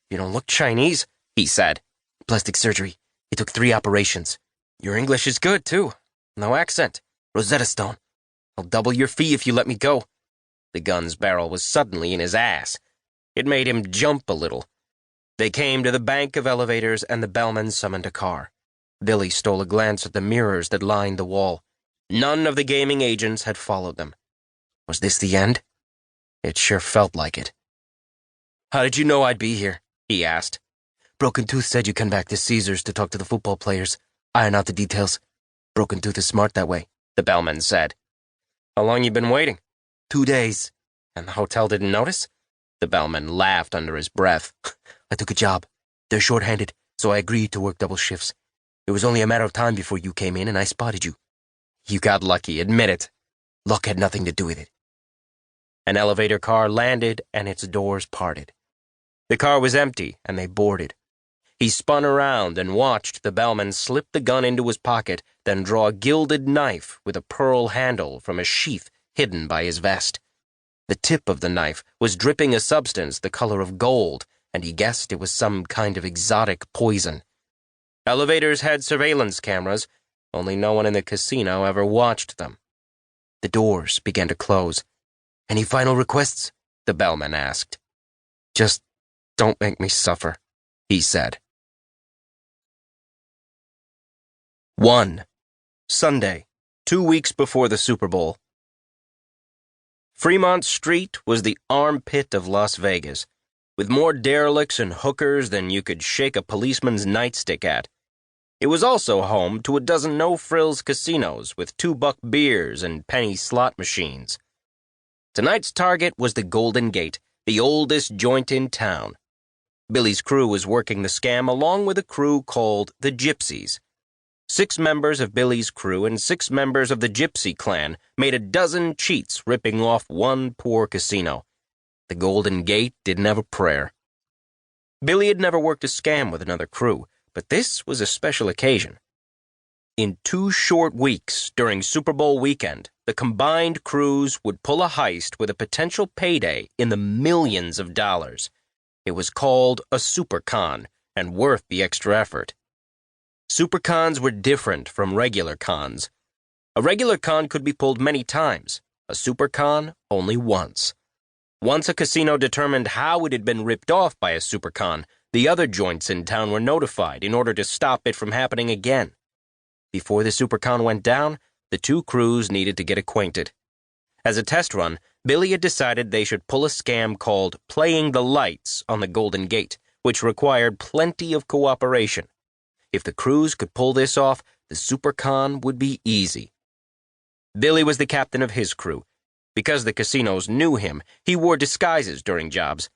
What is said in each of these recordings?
You don't look Chinese, he said. Plastic surgery. It took 3 operations. Your English is good, too. No accent. Rosetta Stone. I'll double your fee if you let me go. The gun's barrel was suddenly in his ass. It made him jump a little. They came to the bank of elevators, and the bellman summoned a car. Billy stole a glance at the mirrors that lined the wall. None of the gaming agents had followed them. Was this the end? It sure felt like it. How did you know I'd be here? He asked. Broken Tooth said you come back to Caesars to talk to the football players. Iron out the details. Broken Tooth is smart that way, the bellman said. How long you been waiting? 2 days. And the hotel didn't notice? The bellman laughed under his breath. I took a job. They're short-handed, so I agreed to work double shifts. It was only a matter of time before you came in and I spotted you. You got lucky, admit it. Luck had nothing to do with it. An elevator car landed and its doors parted. The car was empty and they boarded. He spun around and watched the bellman slip the gun into his pocket, then draw a gilded knife with a pearl handle from a sheath hidden by his vest. The tip of the knife was dripping a substance the color of gold, and he guessed it was some kind of exotic poison. Elevators had surveillance cameras, only no one in the casino ever watched them. The doors began to close. Any final requests? The bellman asked. Just don't make me suffer, he said. 1. Sunday, 2 weeks before the Super Bowl. Fremont Street was the armpit of Las Vegas, with more derelicts and hookers than you could shake a policeman's nightstick at. It was also home to a dozen no-frills casinos with $2 beers and penny slot machines. Tonight's target was the Golden Gate, the oldest joint in town. Billy's crew was working the scam along with a crew called the Gypsies. 6 members of Billy's crew and 6 members of the Gypsy clan made a dozen cheats ripping off one poor casino. The Golden Gate didn't have a prayer. Billy had never worked a scam with another crew, but this was a special occasion. In 2 short weeks during Super Bowl weekend, the combined crews would pull a heist with a potential payday in the millions of dollars. It was called a supercon and worth the extra effort. Supercons were different from regular cons. A regular con could be pulled many times, a supercon only once. Once a casino determined how it had been ripped off by a supercon, the other joints in town were notified in order to stop it from happening again. Before the supercon went down, the 2 crews needed to get acquainted. As a test run, Billy had decided they should pull a scam called Playing the Lights on the Golden Gate, which required plenty of cooperation. If the crews could pull this off, the supercon would be easy. Billy was the captain of his crew. Because the casinos knew him, he wore disguises during jobs.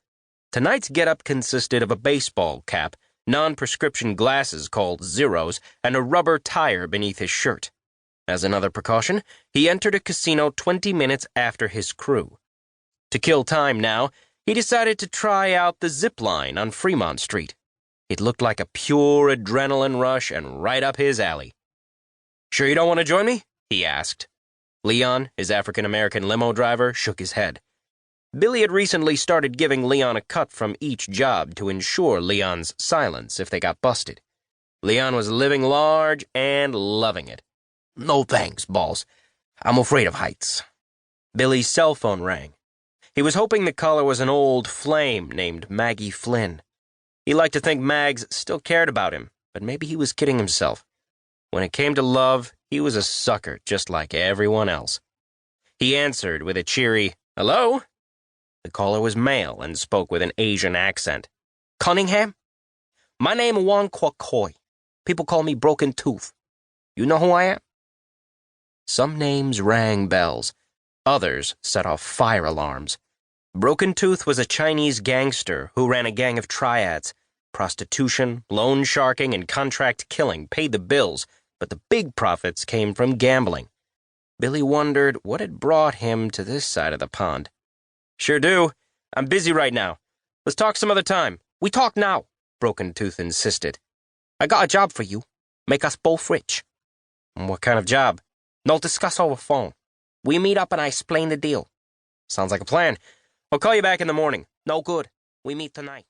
Tonight's getup consisted of a baseball cap, non-prescription glasses called zeros, and a rubber tire beneath his shirt. As another precaution, he entered a casino 20 minutes after his crew. To kill time now, he decided to try out the zip line on Fremont Street. It looked like a pure adrenaline rush and right up his alley. Sure you don't want to join me? He asked. Leon, his African-American limo driver, shook his head. Billy had recently started giving Leon a cut from each job to ensure Leon's silence if they got busted. Leon was living large and loving it. No thanks, boss. I'm afraid of heights. Billy's cell phone rang. He was hoping the caller was an old flame named Maggie Flynn. He liked to think Mags still cared about him, but maybe he was kidding himself. When it came to love, he was a sucker just like everyone else. He answered with a cheery, "Hello?" The caller was male and spoke with an Asian accent. Cunningham? My name is Wong Kwok Hoi. People call me Broken Tooth. You know who I am? Some names rang bells. Others set off fire alarms. Broken Tooth was a Chinese gangster who ran a gang of triads. Prostitution, loan sharking, and contract killing paid the bills, but the big profits came from gambling. Billy wondered what had brought him to this side of the pond. Sure do. I'm busy right now. Let's talk some other time. We talk now, Broken Tooth insisted. I got a job for you. Make us both rich. What kind of job? No discuss over phone. We meet up and I explain the deal. Sounds like a plan. I'll call you back in the morning. No good. We meet tonight.